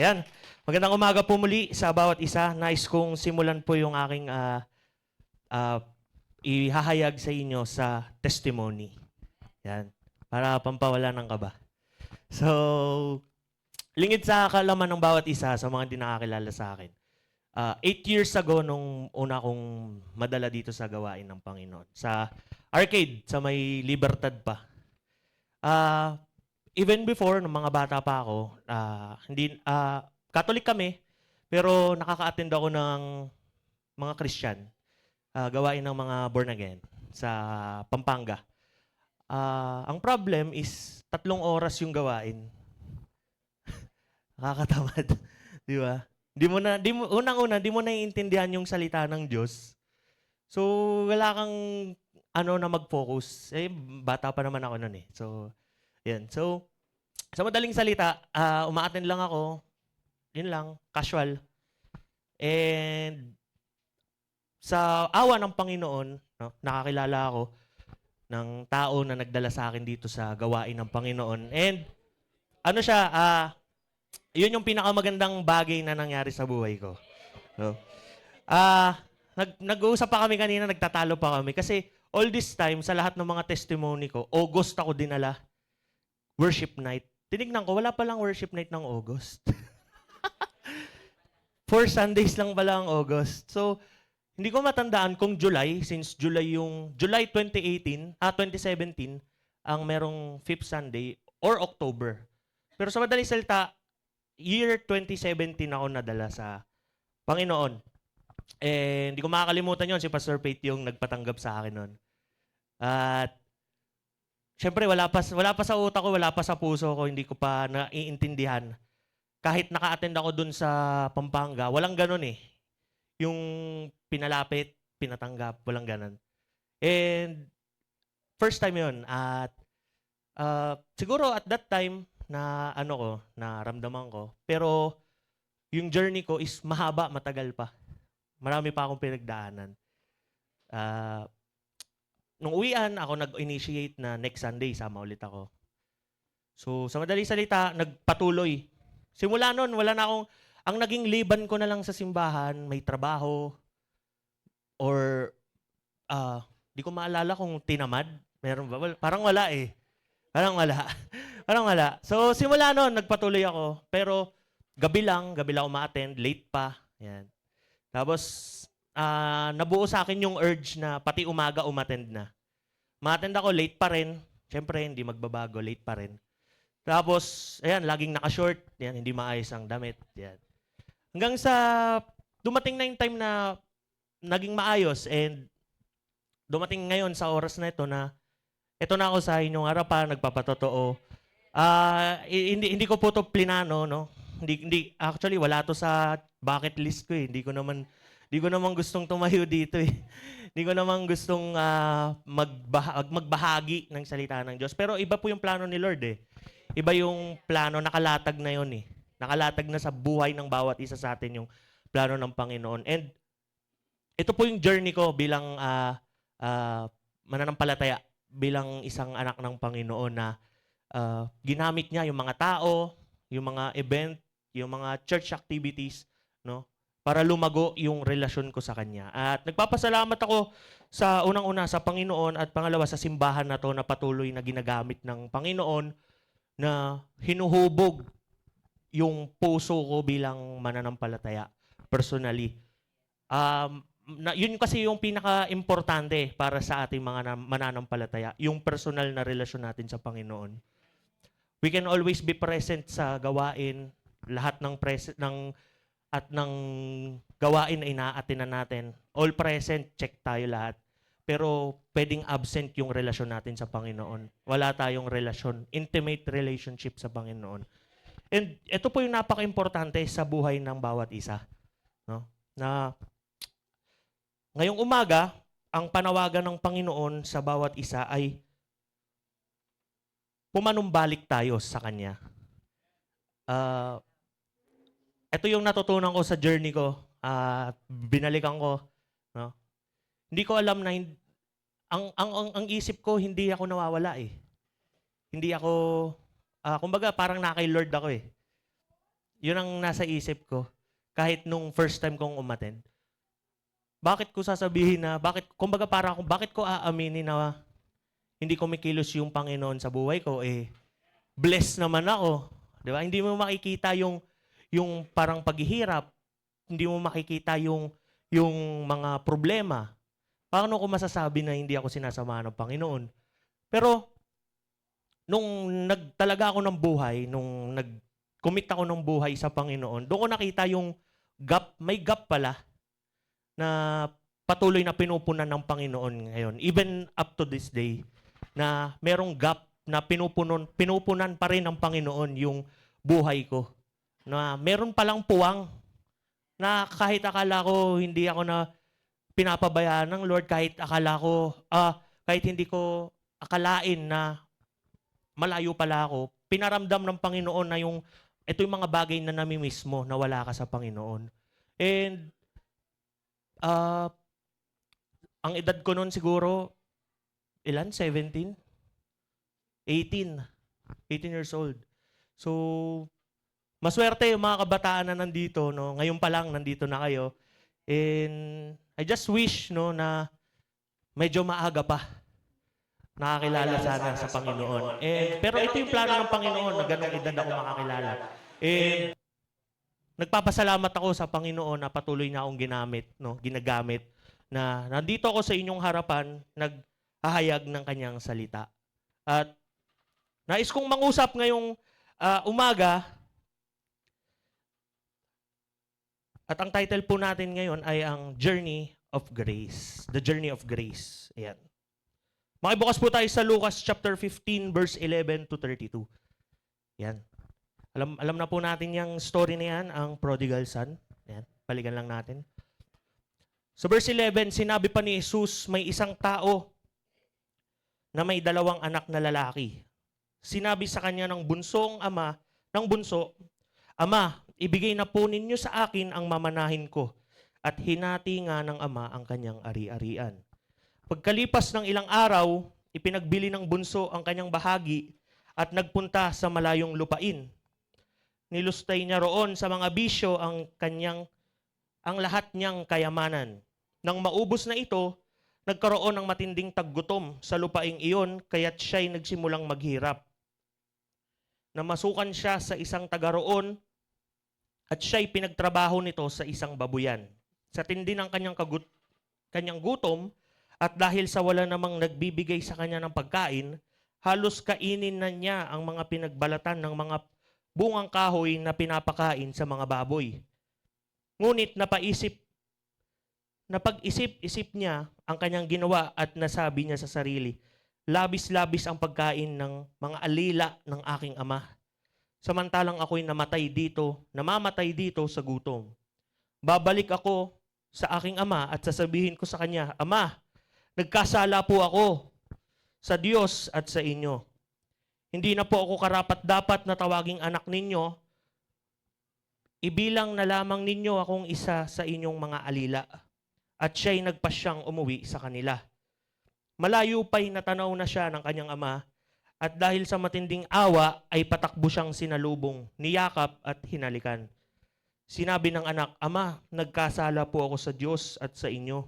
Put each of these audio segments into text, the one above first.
Ayan, magandang umaga po muli sa bawat isa. Nais kong simulan po yung aking ah, ihahayag sa inyo sa testimony. Yan, para pampawala ng kaba. So, lingid sa kalaman ng bawat isa sa mga hindi nakakilala sa akin. 8 years ago, nung una kong madala dito sa gawain ng Panginoon, sa arcade, sa may Libertad pa. Ah, Even before, nung mga bata pa ako, Catholic kami, pero nakaka-attend ako ng mga Christian, gawain ng mga born again sa Pampanga. Ang problem is 3 oras yung gawain. Nakakatamad, di ba? Unang-una, di mo naiintindihan yung salita ng Diyos. So, wala kang na mag-focus. Bata pa naman ako noon eh. So, yan. So, sa madaling salita, uma-attend lang ako. Yun lang, casual. And sa awa ng Panginoon, no, nakakilala ako ng tao na nagdala sa akin dito sa gawain ng Panginoon. And ano siya, yun yung pinakamagandang bagay na nangyari sa buhay ko. So, nag-uusap pa kami kanina, nagtatalo pa kami. Kasi all this time, sa lahat ng mga testimony ko, August ako dinala. Worship night. Tinignan ko, wala palang worship night ng August. 4 Sundays lang pala ang August. So, hindi ko matandaan kung July, since July 2017, ang merong 5th Sunday, or October. Pero sa madaling salita, year 2017 ako nadala sa Panginoon. Hindi ko makakalimutan yon, si Pastor Pate yung nagpatanggap sa akin nun. At syempre, wala pa sa utak ko, wala pa sa puso ko, hindi ko pa naiintindihan. Kahit naka-attend ako dun sa Pampanga, walang ganun eh. Yung pinalapit, pinatanggap, walang ganun. And first time yun. At siguro at that time, naramdaman ko. Pero yung journey ko is mahaba, matagal pa. Marami pa akong pinagdaanan. Nung uwian, ako nag-initiate na next Sunday, sama ulit ako. So, sa madaling salita, nagpatuloy. Simula nun, wala na akong, ang naging liban ko na lang sa simbahan, may trabaho, or, di ko maalala kung tinamad. Meron ba? Parang wala eh. Parang wala. Parang wala. So, simula nun, nagpatuloy ako. Pero, gabi lang uma-attend, late pa. Yan. Tapos, nabuo sa akin yung urge na pati umaga umattend na. Ma-attend ako, late pa rin. Siyempre, hindi magbabago, late pa rin. Tapos, ayan, laging naka-short. Yan, hindi maayos ang damit. Yan. Hanggang sa dumating na yung time na naging maayos and dumating ngayon sa oras na ito na ito na ako sa inyong harapan, nagpapatotoo. Hindi ko po ito plinano, no? Actually, wala to sa bucket list ko eh. Hindi ko naman gustong tumayo dito eh. Hindi ko naman gustong magbahagi ng salita ng Diyos. Pero iba po yung plano ni Lord eh. Iba yung plano, nakalatag na yun eh. Nakalatag na sa buhay ng bawat isa sa atin yung plano ng Panginoon. And ito po yung journey ko bilang mananampalataya, bilang isang anak ng Panginoon na ginamit niya yung mga tao, yung mga event, yung mga church activities, no? Para lumago yung relasyon ko sa Kanya. At nagpapasalamat ako sa unang-una sa Panginoon at pangalawa sa simbahan na to na patuloy na ginagamit ng Panginoon na hinuhubog yung puso ko bilang mananampalataya personally. Yun kasi yung pinaka-importante para sa ating mga mananampalataya, yung personal na relasyon natin sa Panginoon. We can always be present sa gawain, lahat ng gawain ay naatinan natin. All present, check tayo lahat. Pero pwedeng absent yung relasyon natin sa Panginoon. Wala tayong relasyon, intimate relationship sa Panginoon. And ito po yung napaka-importante sa buhay ng bawat isa. No? Na ngayong umaga, ang panawagan ng Panginoon sa bawat isa ay pumanumbalik tayo sa Kanya. Ito yung natutunan ko sa journey ko. Binalikan ko. No? Hindi ko alam na ang isip ko, hindi ako nawawala eh. Hindi ako, kumbaga parang na kay Lord ako eh. Yun ang nasa isip ko kahit nung first time kong umattend. Bakit ko sasabihin na, kumbaga para akong, bakit ko aaminin na hindi kumikilos yung Panginoon sa buhay ko? Blessed naman ako. Di ba? Hindi mo makikita yung parang paghihirap. Hindi mo makikita yung mga problema. Paano ko masasabi na hindi ako sinasamahan ng Panginoon? Pero, nung nagtalaga ako ng buhay, nung nag-commit ako ng buhay sa Panginoon, doon ko nakita yung gap, may gap pala na patuloy na pinupunan ng Panginoon ngayon. Even up to this day, na merong gap na pinupunan pa rin ng Panginoon yung buhay ko. Na meron palang puwang na kahit akala ko hindi ako na pinapabayaan ng Lord, kahit kahit hindi ko akalain na malayo pala ako, pinaramdam ng Panginoon na ito yung mga bagay na namimiss mo na wala ka sa Panginoon. And ang edad ko noon siguro, 17? 18 years old. So, maswerte yung mga kabataan na nandito, no? Ngayon pa lang nandito na kayo. And I just wish, no, na medyo maaga pa nakakilala sana sa Panginoon. Pero ito yung plano ng Panginoon na ganong edad ako makakilala. And nagpapasalamat ako sa Panginoon na patuloy na akong ginagamit na nandito ako sa inyong harapan, naghahayag ng kanyang salita. At nais kong mangusap ngayong umaga. At ang title po natin ngayon ay ang Journey of Grace. The Journey of Grace. Ayan. Makibukas po tayo sa Lucas chapter 15 verse 11 to 32. Ayan. Alam na po natin yung story na yan, ang prodigal son. Ayan. Balikan lang natin. So verse 11, sinabi pa ni Jesus, may isang tao na may 2 anak na lalaki. Sinabi sa kanya ng bunso, Ama, ibigay na po ninyo sa akin ang mamanahin ko. At hinati nga ng ama ang kanyang ari-arian. Pagkalipas ng ilang araw, ipinagbili ng bunso ang kanyang bahagi at nagpunta sa malayong lupain. Nilustay niya roon sa mga bisyo ang lahat niyang kayamanan. Nang maubos na ito, nagkaroon ng matinding taggutom sa lupaing iyon, kaya't siya'y nagsimulang maghirap. Namasukan siya sa isang taga roon at siya'y pinagtrabaho nito sa isang babuyan. Sa tindi ng kanyang gutom at dahil sa wala namang nagbibigay sa kanya ng pagkain, halos kainin na niya ang mga pinagbalatan ng mga bungang kahoy na pinapakain sa mga baboy. Ngunit napag-isip niya ang kanyang ginawa at nasabi niya sa sarili, labis-labis ang pagkain ng mga alila ng aking ama. Samantalang ako'y namamatay dito sa gutom. Babalik ako sa aking ama at sasabihin ko sa kanya, Ama, nagkasala po ako sa Diyos at sa inyo. Hindi na po ako karapat-dapat na tawaging anak ninyo. Ibilang na lamang ninyo akong isa sa inyong mga alila. At siya'y nagpasyang umuwi sa kanila. Malayo pa'y natanaw na siya ng kanyang ama, at dahil sa matinding awa ay patakbo siyang sinalubong, niyakap at hinalikan. Sinabi ng anak, Ama, nagkasala po ako sa Diyos at sa inyo.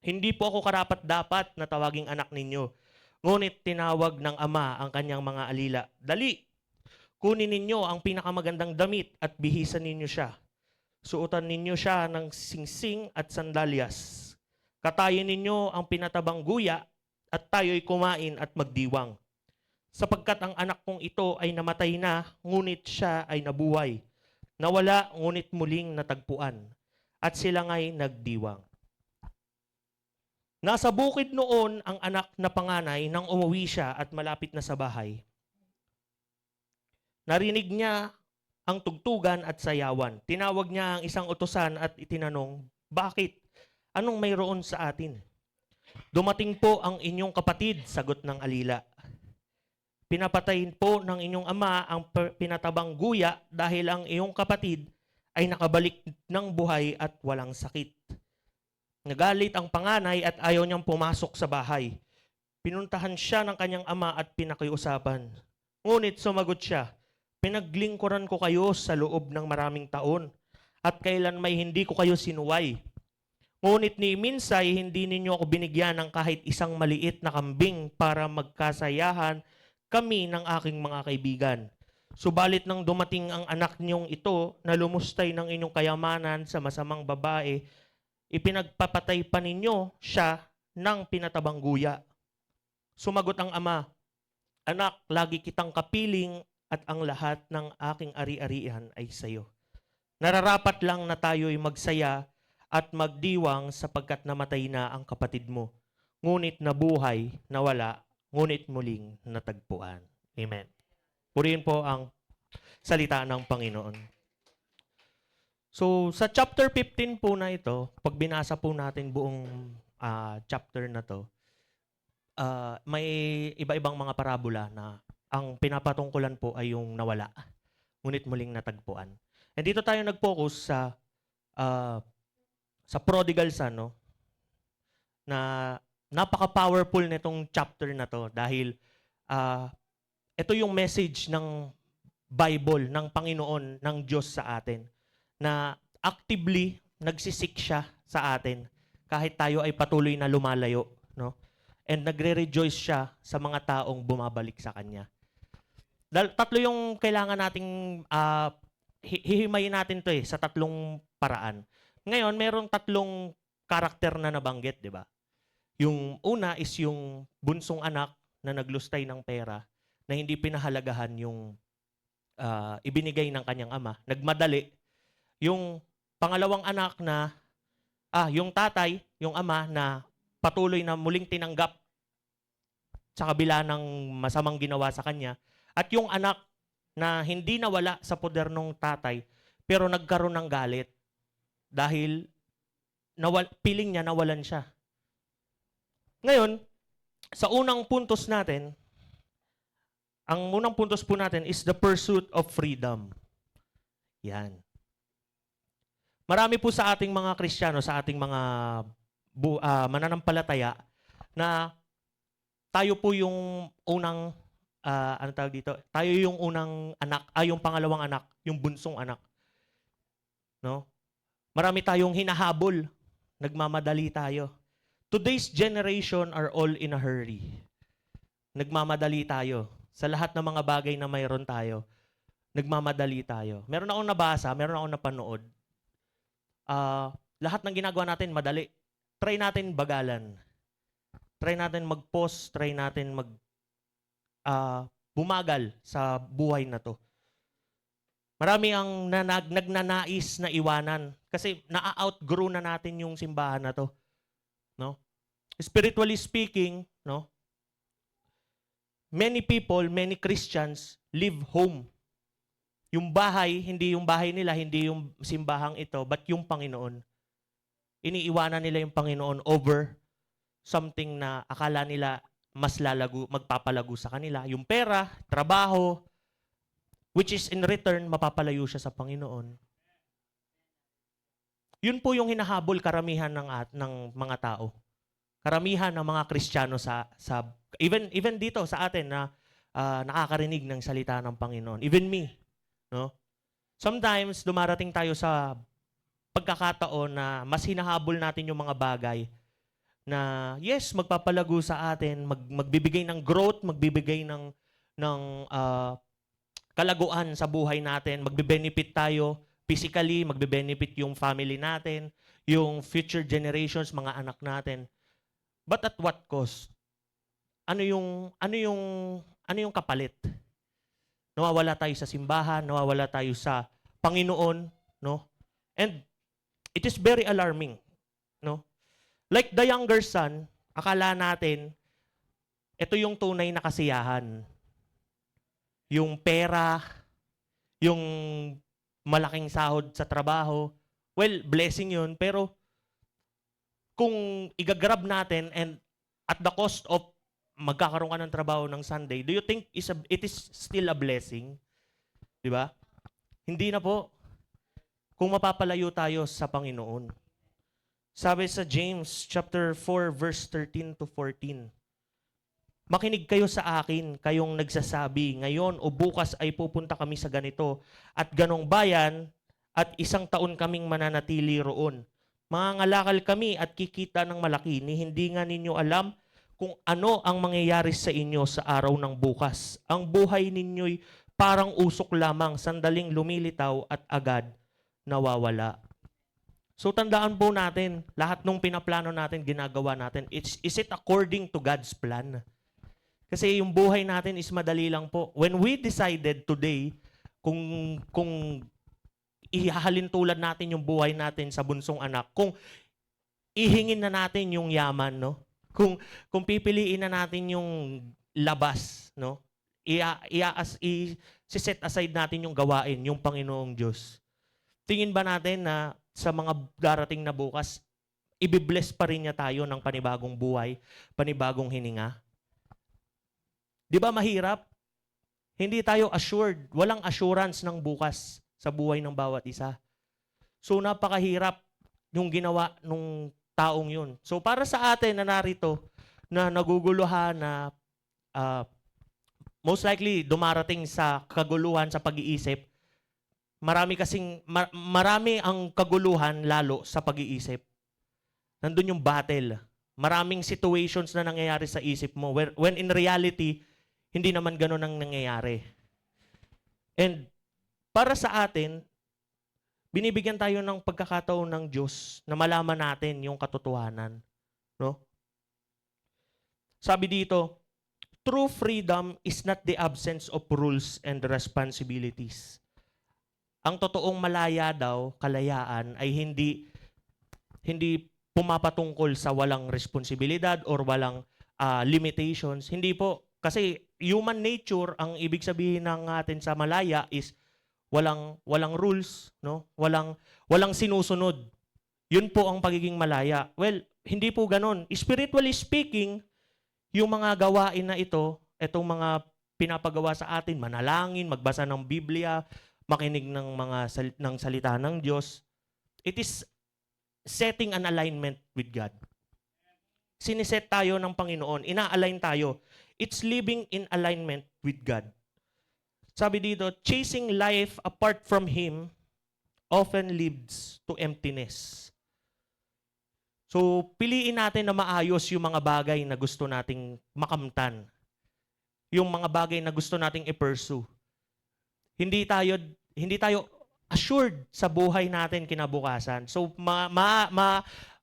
Hindi po ako karapat-dapat na tawaging anak ninyo. Ngunit tinawag ng ama ang kanyang mga alila, Dali, kunin ninyo ang pinakamagandang damit at bihisan ninyo siya. Suotan ninyo siya ng singsing at sandalyas. Katayin ninyo ang pinatabang guya at tayo'y kumain at magdiwang. Sapagkat ang anak kong ito ay namatay na, ngunit siya ay nabuhay. Nawala, ngunit muling natagpuan. At sila nga'y nagdiwang. Nasa bukid noon ang anak na panganay nang umuwi siya at malapit na sa bahay. Narinig niya ang tugtugan at sayawan. Tinawag niya ang isang utusan at itinanong, Bakit? Anong mayroon sa atin? Dumating po ang inyong kapatid, sagot ng alila. Pinapatayin po ng inyong ama ang pinatabang guya dahil ang iyong kapatid ay nakabalik ng buhay at walang sakit. Nagalit ang panganay at ayaw niyang pumasok sa bahay. Pinuntahan siya ng kanyang ama at pinakiusapan. Ngunit sumagot siya, Pinaglingkuran ko kayo sa loob ng maraming taon at kailan may hindi ko kayo sinuway. Ngunit ni minsay hindi ninyo ako binigyan ng kahit isang maliit na kambing para magkasayahan kami ng aking mga kaibigan. Subalit nang dumating ang anak niyong ito na lumustay ng inyong kayamanan sa masamang babae, ipinagpapatay pa ninyo siya ng pinatabang guya. Sumagot ang ama, "Anak, lagi kitang kapiling at ang lahat ng aking ari-arian ay sa iyo. Nararapat lang na tayo'y magsaya at magdiwang sapagkat namatay na ang kapatid mo. Ngunit nabuhay, nawala, ngunit muling natagpuan." Amen. Purihin po ang salita ng Panginoon. So, sa chapter 15 po na ito, pag binasa po natin buong chapter na to, may iba-ibang mga parabola na ang pinapatungkulan po ay yung nawala, ngunit muling natagpuan. And dito tayo nag-focus sa prodigal son, no? Na napaka-powerful nitong chapter na to dahil ito yung message ng Bible, ng Panginoon, ng Diyos sa atin, na actively nagsisik siya sa atin kahit tayo ay patuloy na lumalayo, no? And nagre-rejoice siya sa mga taong bumabalik sa Kanya. Tatlo yung kailangan nating hihimayin natin to sa tatlong paraan. Ngayon, merong tatlong karakter na nabanggit, di ba? Yung una is yung bunsong anak na naglustay ng pera na hindi pinahalagahan yung ibinigay ng kanyang ama. Nagmadali. Yung pangalawang anak na, yung tatay, yung ama na patuloy na muling tinanggap sa kabila ng masamang ginawa sa kanya. At yung anak na hindi nawala sa poder ng tatay, pero nagkaroon ng galit dahil piling niya nawalan siya. Ngayon, sa unang puntos natin, ang unang puntos po natin is the pursuit of freedom. Yan. Marami po sa ating mga Kristiyano, sa ating mga mananampalataya, na tayo po yung unang ano tawag dito? Tayo yung unang anak, yung pangalawang anak, yung bunsong anak. No? Marami tayong hinahabol. Nagmamadali tayo. Today's generation are all in a hurry. Nagmamadali tayo. Sa lahat ng mga bagay na mayroon tayo, nagmamadali tayo. Meron akong nabasa, meron akong napanood. Lahat ng ginagawa natin, madali. Try natin bagalan. Try natin mag-pause, try natin bumagal sa buhay na to. Marami ang nagnanais na iwanan kasi na-outgrow na natin yung simbahan na to. No? Spiritually speaking, no? Many people, many Christians live home. Yung bahay, hindi yung bahay nila, hindi yung simbahang ito, but yung Panginoon. Iniiwanan nila yung Panginoon over something na akala nila mas lalago, magpapalago sa kanila. Yung pera, trabaho, which is in return, mapapalayo siya sa Panginoon. Yun po yung hinahabol karamihan ng mga tao. Karamihan ng mga Kristiyano sa even dito sa atin na nakakarinig ng salita ng Panginoon. Even me, no? Sometimes dumarating tayo sa pagkakataon na mas hinahabol natin yung mga bagay na yes, magpapalago sa atin, magbibigay ng growth, magbibigay ng kalaguan sa buhay natin, magbe-benefit tayo physically, magbe-benefit yung family natin, yung future generations, mga anak natin. But at what cost? Ano yung kapalit? Nawawala tayo sa simbahan, nawawala tayo sa Panginoon, no? And it is very alarming, no? Like the younger son, akala natin ito yung tunay na kasiyahan. Yung pera, yung malaking sahod sa trabaho. Well, blessing yun, pero kung igagrab natin and at the cost of magkakaroon ka ng trabaho ng Sunday, do you think it is still a blessing? Di ba? Hindi na po. Kung mapapalayo tayo sa Panginoon. Sabi sa James chapter 4 verse 13 to 14. Makinig kayo sa akin, kayong nagsasabi, ngayon o bukas ay pupunta kami sa ganito at ganong bayan at 1 taon kaming mananatili roon. Mangangalakal kami at kikita ng malaki, ni hindi nga ninyo alam kung ano ang mangyayari sa inyo sa araw ng bukas. Ang buhay ninyo'y parang usok lamang, sandaling lumilitaw at agad nawawala. So tandaan po natin, lahat ng pinaplano natin, ginagawa natin, is it according to God's plan? Kasi yung buhay natin is madali lang po. When we decided today, kung ihahalin tulad natin yung buhay natin sa bunsong anak, kung ihingin na natin yung yaman, no? Kung pipiliin na natin yung labas, no? I-set aside natin yung gawain, yung Panginoong Diyos. Tingin ba natin na sa mga darating na bukas, ibibless pa rin niya tayo ng panibagong buhay, panibagong hininga? Di ba mahirap? Hindi tayo assured. Walang assurance ng bukas sa buhay ng bawat isa. So napakahirap yung ginawa nung taong yun. So para sa atin na narito, na naguguluhan, na most likely dumarating sa kaguluhan sa pag-iisip, marami ang kaguluhan lalo sa pag-iisip. Nandun yung battle. Maraming situations na nangyayari sa isip mo when in reality, hindi naman ganun ang nangyayari. And para sa atin, binibigyan tayo ng pagkakataon ng Diyos na malaman natin yung katotohanan. No? Sabi dito, true freedom is not the absence of rules and responsibilities. Ang totoong malaya daw, kalayaan, ay hindi pumapatungkol sa walang responsibilidad or walang limitations. Hindi po. Kasi human nature, ang ibig sabihin ng atin sa malaya is walang rules, no? Walang sinusunod. Yun po ang pagiging malaya. Well, hindi po ganoon. Spiritually speaking, yung mga gawain na ito, itong mga pinapagawa sa atin, manalangin, magbasa ng Biblia, makinig ng ng salita ng Diyos, it is setting an alignment with God. Siniset tayo ng Panginoon, ina-align tayo. It's living in alignment with God. Sabi dito, chasing life apart from Him often leads to emptiness. So, piliin natin na maayos yung mga bagay na gusto nating makamtan. Yung mga bagay na gusto nating i-pursue. Hindi tayo assured sa buhay natin kinabukasan. So,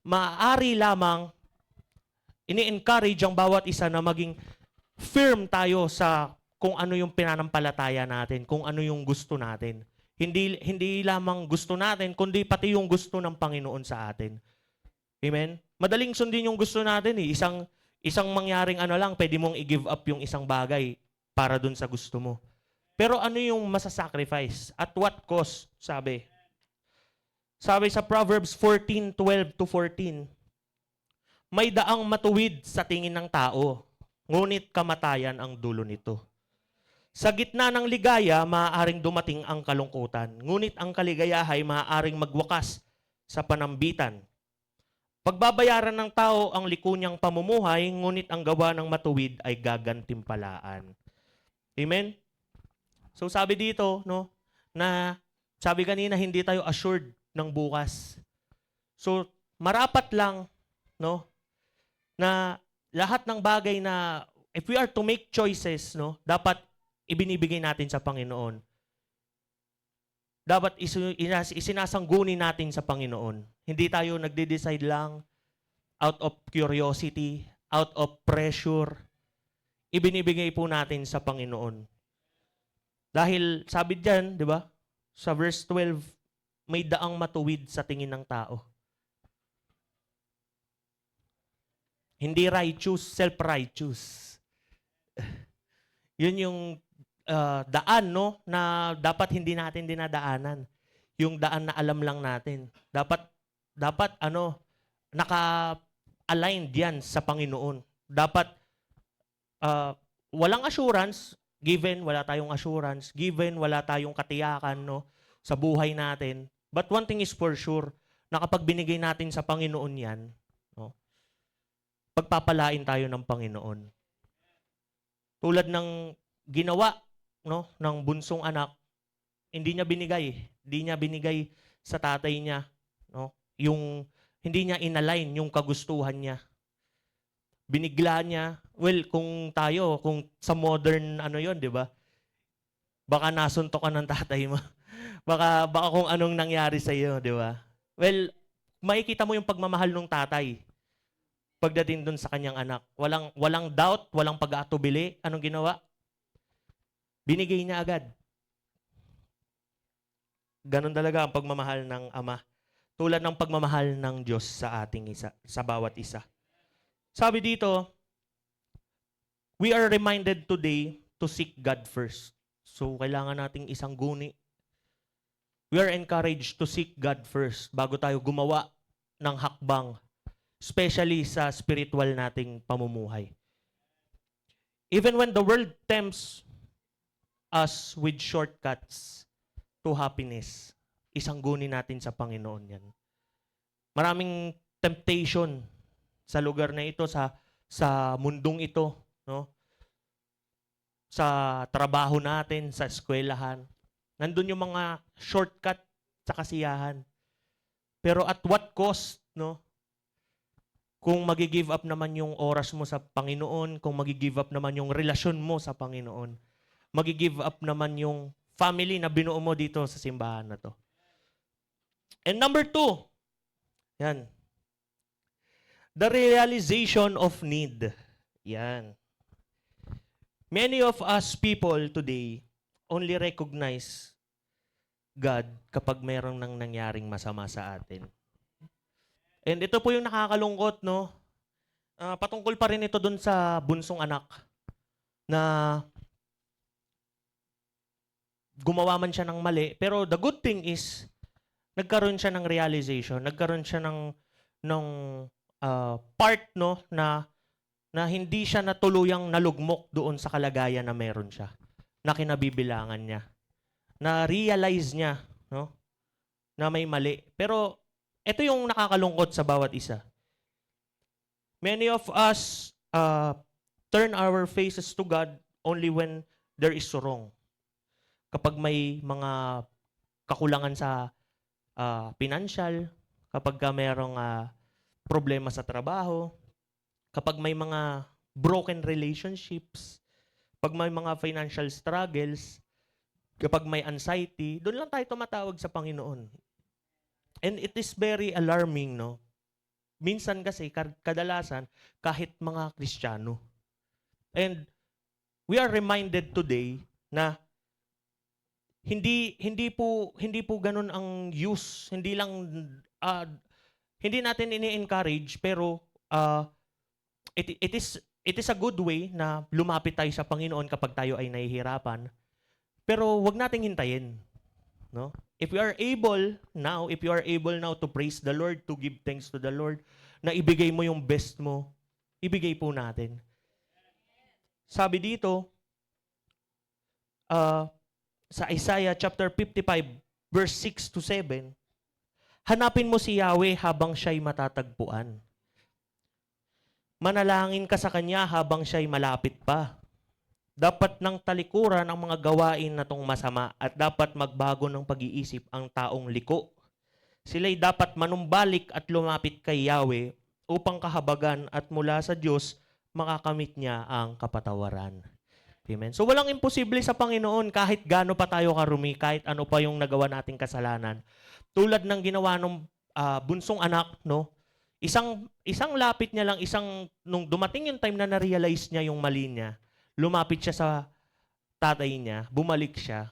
maaari lamang ini-encourage ang bawat isa na maging firm tayo sa kung ano yung pinanampalataya natin, kung ano yung gusto natin. Hindi lamang gusto natin, kundi pati yung gusto ng Panginoon sa atin. Amen? Madaling sundin yung gusto natin eh. Isang mangyaring lang, pwede mong i-give up yung isang bagay para dun sa gusto mo. Pero ano yung masasacrifice? At what cost? Sabi sa Proverbs 14:12-14, may daang matuwid sa tingin ng tao, ngunit kamatayan ang dulo nito. Sa gitna ng ligaya, maaaring dumating ang kalungkutan, ngunit ang kaligayahay maaaring magwakas sa panambitan. Pagbabayaran ng tao ang liku niyang pamumuhay, ngunit ang gawa ng matuwid ay gagantimpalaan. Amen? So sabi dito, no, na sabi kanina hindi tayo assured ng bukas. So marapat lang, no, na lahat ng bagay na if we are to make choices, no, dapat ibinibigay natin sa Panginoon. Dapat isinasangguni natin sa Panginoon. Hindi tayo nagde-decide lang out of curiosity, out of pressure. Ibinibigay po natin sa Panginoon. Dahil sabi diyan, 'di ba? Sa verse 12, may daang matuwid sa tingin ng tao. Hindi righteous, self-righteous. Yun yung daan, no, na dapat hindi natin dinadaanan. Yung daan na alam lang natin. Dapat naka-aligned yan sa Panginoon. Dapat walang assurance, given wala tayong assurance, given wala tayong katiyakan, no, sa buhay natin. But one thing is for sure, na kapag binigay natin sa Panginoon yan, no, pagpapalain tayo ng Panginoon. Tulad ng ginawa, no, ng bunsong anak, hindi niya binigay. Hindi niya binigay sa tatay niya, no? Yung hindi niya inalign yung kagustuhan niya. Binigla niya. Well, kung sa modern ano 'yon, 'di ba? Baka nasuntok ka ng tatay mo. Baka kung anong nangyari sa iyo, 'di ba? Well, makikita mo yung pagmamahal ng tatay pagdating dun sa kanyang anak. Walang doubt, walang pag-aatubili. Anong ginawa? Binigay niya agad. Ganon talaga ang pagmamahal ng Ama. Tulad ng pagmamahal ng Diyos sa ating isa, sa bawat isa. Sabi dito, we are reminded today to seek God first. So, kailangan nating isang guni. We are encouraged to seek God first bago tayo gumawa ng hakbang, especially sa spiritual nating pamumuhay. Even when the world tempts us with shortcuts to happiness, isang guni natin sa Panginoon yan. Maraming temptation sa lugar na ito, sa mundong ito, no? Sa trabaho natin, sa eskwelahan. Nandun yung mga shortcut sa kasiyahan. Pero at what cost, no? Kung magi-give up naman yung oras mo sa Panginoon, kung magi-give up naman yung relasyon mo sa Panginoon, magi-give up naman yung family na binuo mo dito sa simbahan na to. And number 2, yan. The realization of need. Yan. Many of us people today only recognize God kapag mayroong nang nangyaring masama sa atin. And ito po yung nakakalungkot, no? Patungkol pa rin ito dun sa bunsong anak na gumawa man siya ng mali. Pero the good thing is, nagkaroon siya ng realization, nagkaroon siya ng part, no, na hindi siya natuluyang nalugmok doon sa kalagayan na meron siya, na kinabibilangan niya. Na-realize niya, no, na may mali. Pero ito yung nakakalungkot sa bawat isa. Many of us turn our faces to God only when there is wrong. Kapag may mga kakulangan sa financial, kapag mayroong problema sa trabaho, kapag may mga broken relationships, pag may mga financial struggles, kapag may anxiety, doon lang tayo tumatawag sa Panginoon. And it is very alarming, no? Minsan kasi, kadalasan, kahit mga Kristiyano. And we are reminded today na hindi po ganun ang use, hindi natin ini-encourage, pero it is a good way na lumapit tayo sa Panginoon kapag tayo ay nahihirapan. Pero wag nating hintayin, no? If you are able now to praise the Lord, to give thanks to the Lord, na ibigay mo yung best mo, ibigay po natin. Sabi dito, sa Isaiah chapter 55, verse 6 to 7, hanapin mo si Yahweh habang siya'y matatagpuan. Manalangin ka sa Kanya habang siya'y malapit pa. Dapat nang talikuran ang mga gawain na tong masama at dapat magbago ng pag-iisip ang taong liko. Sila'y dapat manumbalik at lumapit kay Yahweh upang kahabagan at mula sa Diyos makakamit niya ang kapatawaran. Amen. So walang imposible sa Panginoon kahit gaano pa tayo karumi, kahit ano pa yung nagawa nating kasalanan. Tulad ng ginawa ng bunsong anak, no? Isang lapit niya lang, nung dumating yung time na na-realize niya yung mali niya, lumapit siya sa tatay niya, bumalik siya.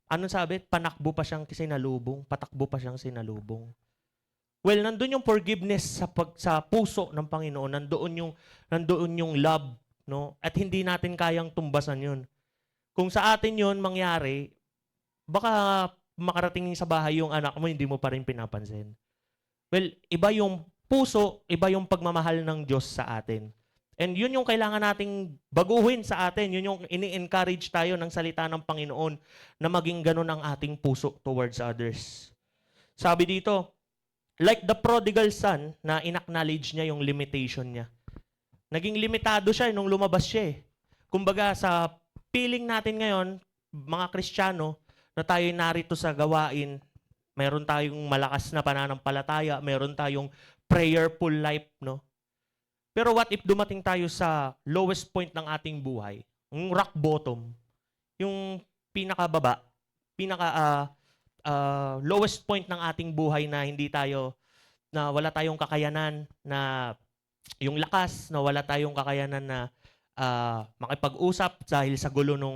Anong sabi? Patakbo pa siyang sinalubong. Well, nandun yung forgiveness sa puso ng Panginoon, nandoon yung love, no? At hindi natin kayang tumbasan yun. Kung sa atin yun mangyari, baka makarating sa bahay yung anak mo, hindi mo pa rin pinapansin. Well, iba yung puso, iba yung pagmamahal ng Diyos sa atin. And yun yung kailangan nating baguhin sa atin. Yun yung ini-encourage tayo ng salita ng Panginoon na maging ganun ang ating puso towards others. Sabi dito, like the prodigal son na in-acknowledge niya yung limitation niya. Naging limitado siya nung lumabas siya. Kumbaga sa feeling natin ngayon, mga Kristiyano, na tayo narito sa gawain, meron tayong malakas na pananampalataya, meron tayong prayerful life, no? Pero what if dumating tayo sa lowest point ng ating buhay, yung rock bottom, yung pinakababa, pinaka lowest point ng ating buhay na hindi tayo, na wala tayong kakayanan, na yung lakas, na wala tayong kakayanan na makipag-usap dahil sa gulo ng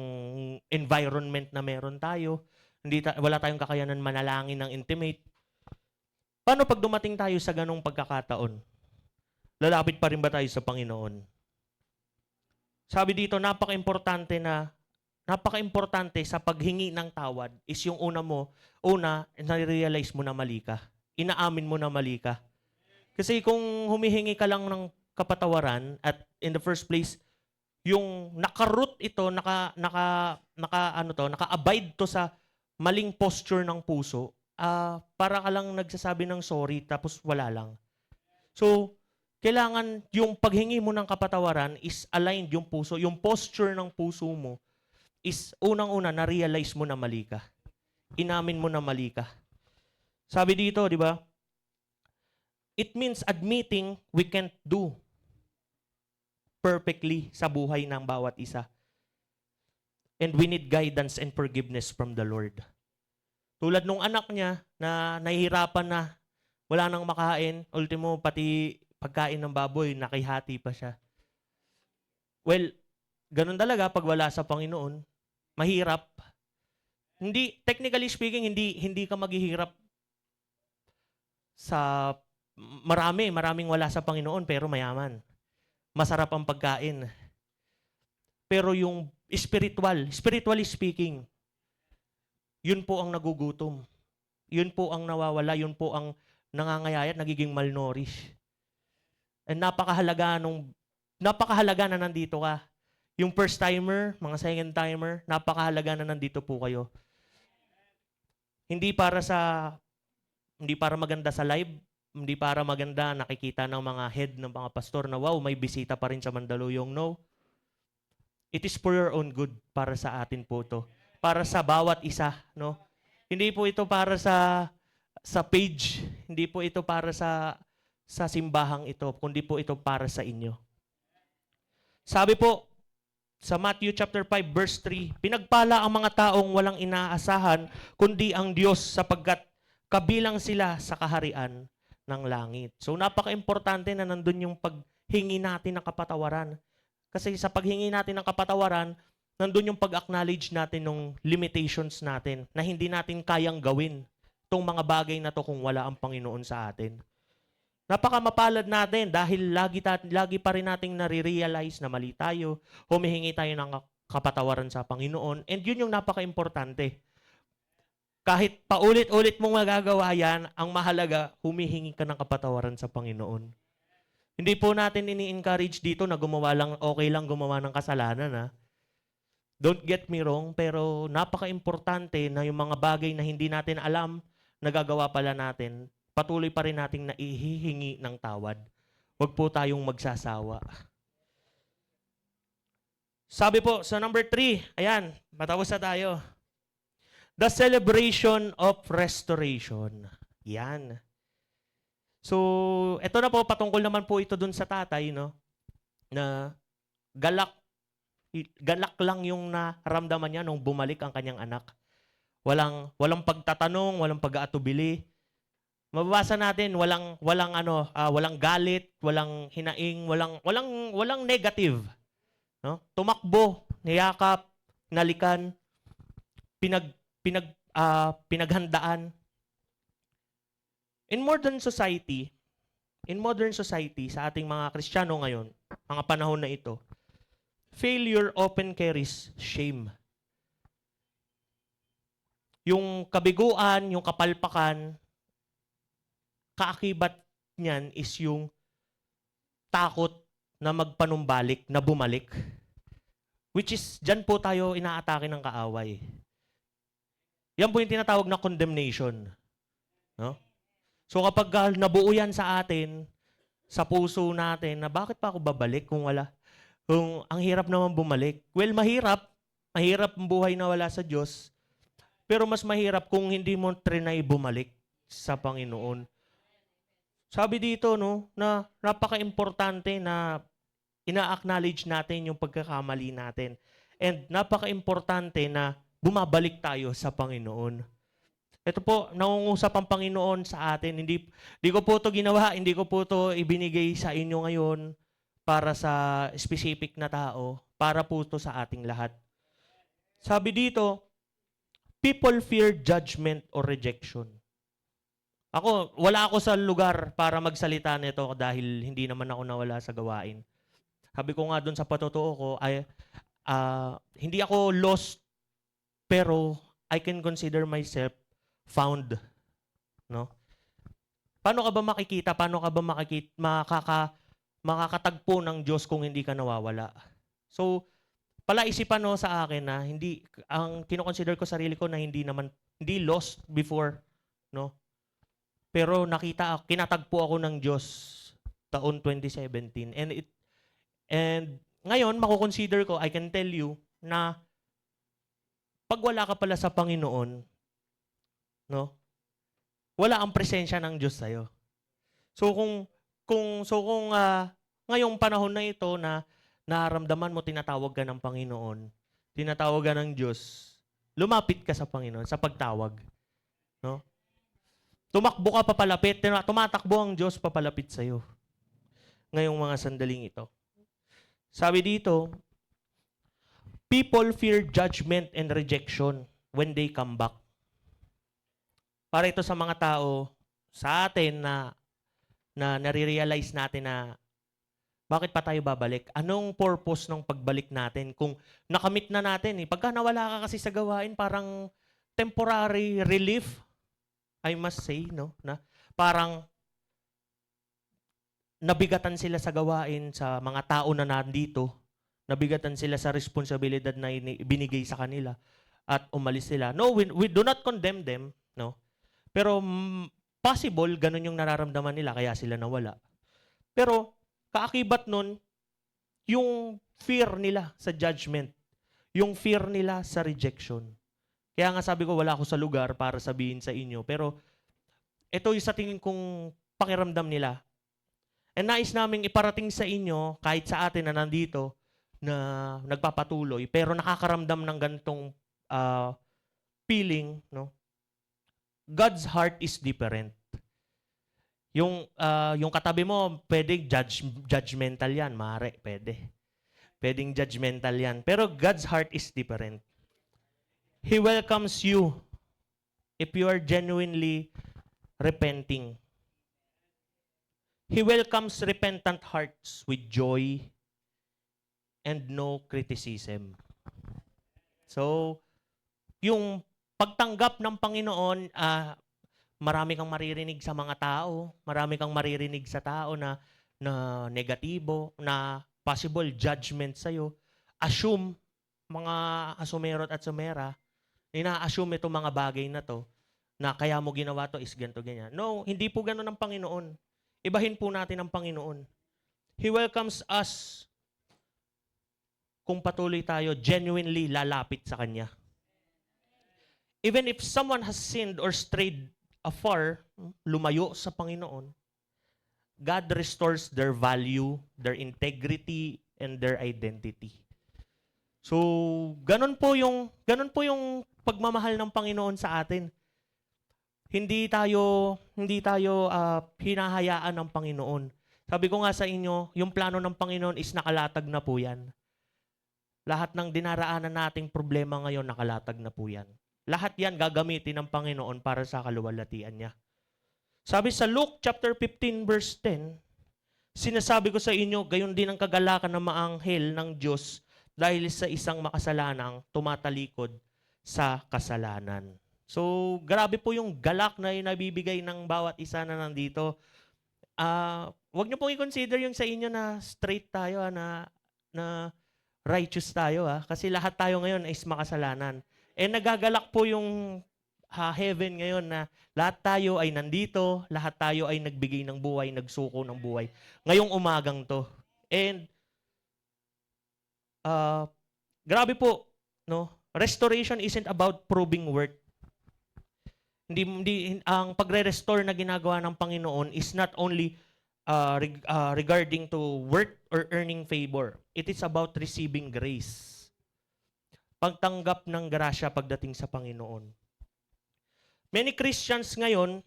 environment na meron tayo, wala tayong kakayanan manalangin ng intimate. Paano pag dumating tayo sa ganong pagkakataon? Lalapit pa rin ba tayo sa Panginoon? Sabi dito, napaka-importante sa paghingi ng tawad is yung na-realize mo na mali ka. Inaamin mo na mali ka. Kasi kung humihingi ka lang ng kapatawaran at in the first place, yung naka-root ito, naka-abide to sa maling posture ng puso, para ka lang nagsasabi ng sorry tapos wala lang. So, kailangan yung paghingi mo ng kapatawaran is aligned yung puso. Yung posture ng puso mo is unang-una na-realize mo na mali ka. Inamin mo na mali ka. Sabi dito, di ba? It means admitting we can't do perfectly sa buhay ng bawat isa. And we need guidance and forgiveness from the Lord. Tulad nung anak niya na nahihirapan na, wala nang makain, ultimo pati pagkain ng baboy, nakihati pa siya. Well, ganun talaga pag wala sa Panginoon, mahirap. Hindi, technically speaking, hindi ka maghihirap sa maraming wala sa Panginoon pero mayaman. Masarap ang pagkain. Pero yung spiritually speaking, yun po ang nagugutom. Yun po ang nawawala, yun po ang nangangayayat, nagiging malnourished. And napakahalaga na nandito ka. Yung first timer, mga second timer, napakahalaga na nandito po kayo. Hindi para maganda sa live, hindi para maganda nakikita ng mga head ng mga pastor na wow, may bisita pa rin sa Mandaluyong. No. It is for your own good, para sa atin po to. Para sa bawat isa, no. Hindi po ito para sa page, hindi po ito para sa simbahang ito, kundi po ito para sa inyo. Sabi po sa Matthew chapter 5 verse 3, pinagpala ang mga taong walang inaasahan kundi ang Diyos sapagkat kabilang sila sa kaharian ng langit. So napaka-importante na nandun yung paghingi natin ng kapatawaran. Kasi sa paghingi natin ng kapatawaran, nandun yung pag-acknowledge natin ng limitations natin na hindi natin kayang gawin itong mga bagay na to kung wala ang Panginoon sa atin. Napakamapalad natin dahil lagi pa rin nating nare-realize na mali tayo, humihingi tayo ng kapatawaran sa Panginoon, and yun yung napaka-importante. Kahit paulit-ulit mong magagawa yan, ang mahalaga, humihingi ka ng kapatawaran sa Panginoon. Hindi po natin ini-encourage dito na okay lang gumawa ng kasalanan, ha? Don't get me wrong, pero napaka-importante na yung mga bagay na hindi natin alam, nagagawa pala natin, patuloy pa rin nating naihihingi ng tawad. Huwag po tayong magsasawa. Sabi po sa number 3, ayan, matapos na tayo. The celebration of restoration. Yan. So, ito na po, patungkol naman po ito dun sa tatay, no? Na galak lang yung naramdaman niya nung bumalik ang kanyang anak. Walang pagtatanong, walang pag-aatubili. Mababasa natin walang galit, walang hinaing, walang negative, no? Tumakbo, niyakap, nalikan, pinaghandaan. In modern society sa ating mga Kristiyano ngayon, mga panahon na ito, failure often carries shame. Yung kabiguan, yung kapalpakan, kaakibat niyan is yung takot na magpanumbalik, na bumalik. Which is, dyan po tayo inaatake ng kaaway. Yan po yung tinatawag na condemnation. No? So kapag nabuo yan sa atin, sa puso natin, na bakit pa ako babalik kung wala Kung ang hirap naman bumalik. Well, mahirap. Mahirap ang buhay na wala sa Diyos. Pero mas mahirap kung hindi mo trinay bumalik sa Panginoon. Sabi dito, no, na napaka-importante na ina-acknowledge natin yung pagkakamali natin. And napaka-importante na bumabalik tayo sa Panginoon. Ito po, nangungusap ang Panginoon sa atin. Hindi ko po ito ginawa, hindi ko po ito ibinigay sa inyo ngayon para sa specific na tao, para po ito sa ating lahat. Sabi dito, people fear judgment or rejection. Wala ako sa lugar para magsalita nito dahil hindi naman ako nawala sa gawain. Sabi ko nga doon sa patotoo ko, hindi ako lost, pero I can consider myself found. No? Paano ka ba makikita? Paano ka ba makakatagpo ng Diyos kung hindi ka nawawala? So, palaisipan no sa akin na ang kino-consider ko sarili ko na hindi lost before, no? Pero kinatagpo ako ng Diyos taon 2017. And ngayon, mako-consider ko, I can tell you, na pag wala ka pala sa Panginoon, no? Wala ang presensya ng Diyos sa'yo. So kung ngayong panahon na ito na nararamdaman mo, tinatawag ka ng Panginoon, tinatawag ka ng Diyos, lumapit ka sa Panginoon sa pagtawag. No? Tumakbo ka papalapit, tumatakbo ang Diyos papalapit sa'yo. Ngayong mga sandaling ito. Sabi dito, people fear judgment and rejection when they come back. Para ito sa mga tao, sa atin na nare-realize natin na bakit pa tayo babalik? Anong purpose ng pagbalik natin? Kung nakamit na natin, pagka nawala ka kasi sa gawain, parang temporary relief, I must say, no? Na parang nabigatan sila sa gawain sa mga tao na nandito, nabigatan sila sa responsibilidad na binigay sa kanila at umalis sila. No, we do not condemn them, no? Pero possible ganun yung nararamdaman nila kaya sila nawala. Pero kaakibat nun yung fear nila sa judgment, yung fear nila sa rejection. Kaya nga sabi ko, wala ako sa lugar para sabihin sa inyo. Pero ito yung sa tingin kong pakiramdam nila. And nais naming iparating sa inyo, kahit sa atin na nandito, na nagpapatuloy, pero nakakaramdam ng ganitong feeling, no? God's heart is different. Yung katabi mo, pwedeng judgmental yan, mare, pwede. Pwedeng judgmental yan. Pero God's heart is different. He welcomes you if you are genuinely repenting. He welcomes repentant hearts with joy and no criticism. So, yung pagtanggap ng Panginoon, marami kang maririnig sa mga tao, marami kang maririnig sa tao na negatibo, na possible judgment sa'yo. Assume, mga asumerot at sumera, ina-assume itong mga bagay na to, na kaya mo ginawa to is ganito, ganyan. No, hindi po gano'n ang Panginoon. Ibahin po natin ang Panginoon. He welcomes us kung patuloy tayo genuinely lalapit sa Kanya. Even if someone has sinned or strayed afar, lumayo sa Panginoon, God restores their value, their integrity, and their identity. So, ganun po yung pagmamahal ng Panginoon sa atin. Hindi tayo hinahayaan ng Panginoon. Sabi ko nga sa inyo, yung plano ng Panginoon is nakalatag na po yan. Lahat ng dinaraanan nating problema ngayon, nakalatag na po yan. Lahat yan gagamitin ng Panginoon para sa kaluwalhatian niya. Sabi sa Luke chapter 15 verse 10, sinasabi ko sa inyo, gayon din ang kagalakan ng maanghel ng Diyos dahil sa isang makasalanang tumatalikod sa kasalanan. So, grabe po yung galak na nabibigay ng bawat isa na nandito. Huwag niyo pong i-consider yung sa inyo na straight tayo, na righteous tayo. Kasi lahat tayo ngayon is makasalanan. Nagagalak po yung heaven ngayon na lahat tayo ay nandito, lahat tayo ay nagbigay ng buhay, nagsuko ng buhay. Ngayong umagang to. And ah, grabe po, no? Restoration isn't about proving worth. Ang pagre-restore na ginagawa ng Panginoon is not only regarding to worth or earning favor. It is about receiving grace. Pagtanggap ng grasya pagdating sa Panginoon. Many Christians ngayon,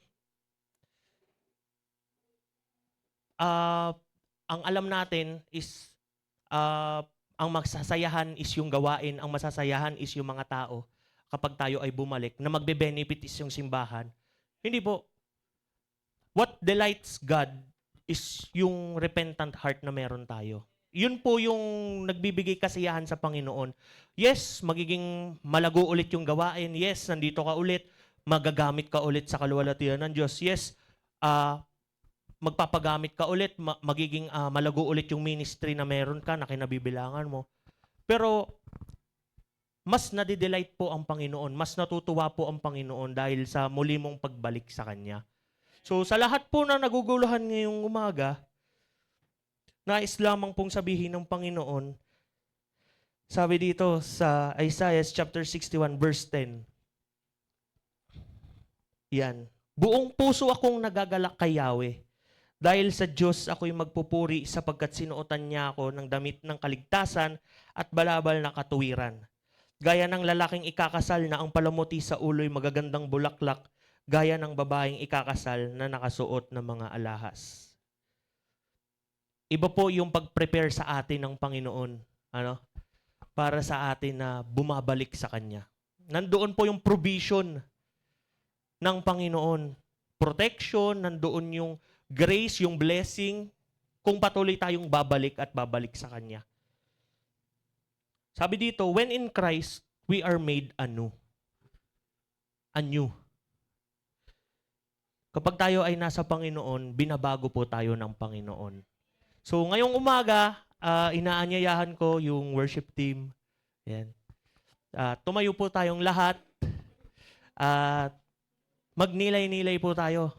ang alam natin is ang magsasayahan is yung gawain, ang masasayahan is yung mga tao kapag tayo ay bumalik, na magbe-benefit is yung simbahan. Hindi po. What delights God is yung repentant heart na meron tayo. Yun po yung nagbibigay kasiyahan sa Panginoon. Yes, magiging malago ulit yung gawain. Yes, nandito ka ulit. Magagamit ka ulit sa kaluwalhatian ng Diyos. Yes, magpapagamit ka ulit. Magiging malago ulit yung ministry na meron ka na kinabibilangan mo. Pero mas nadidelight po ang Panginoon. Mas natutuwa po ang Panginoon dahil sa muli mong pagbalik sa Kanya. So sa lahat po na naguguluhan ngayong umaga, nais lamang pong sabihin ng Panginoon, sabi dito sa Isaiah chapter 61 verse 10. Yan. Buong puso akong nagagalak kay Yahweh. Dahil sa Diyos ako'y magpupuri sapagkat sinuotan niya ako ng damit ng kaligtasan at balabal na katuwiran. Gaya ng lalaking ikakasal na ang palamuti sa ulo'y magagandang bulaklak, gaya ng babaeng ikakasal na nakasuot ng mga alahas. Iba po yung pag-prepare sa atin ng Panginoon, para sa atin na bumabalik sa Kanya. Nandoon po yung provision ng Panginoon. Protection, nandoon yung grace, yung blessing, kung patuloy tayong babalik at babalik sa Kanya. Sabi dito, when in Christ, we are made anew. Anew. Kapag tayo ay nasa Panginoon, binabago po tayo ng Panginoon. So ngayong umaga, inaanyayahan ko yung worship team. Yan. Tumayo po tayong lahat at magnilay-nilay po tayo.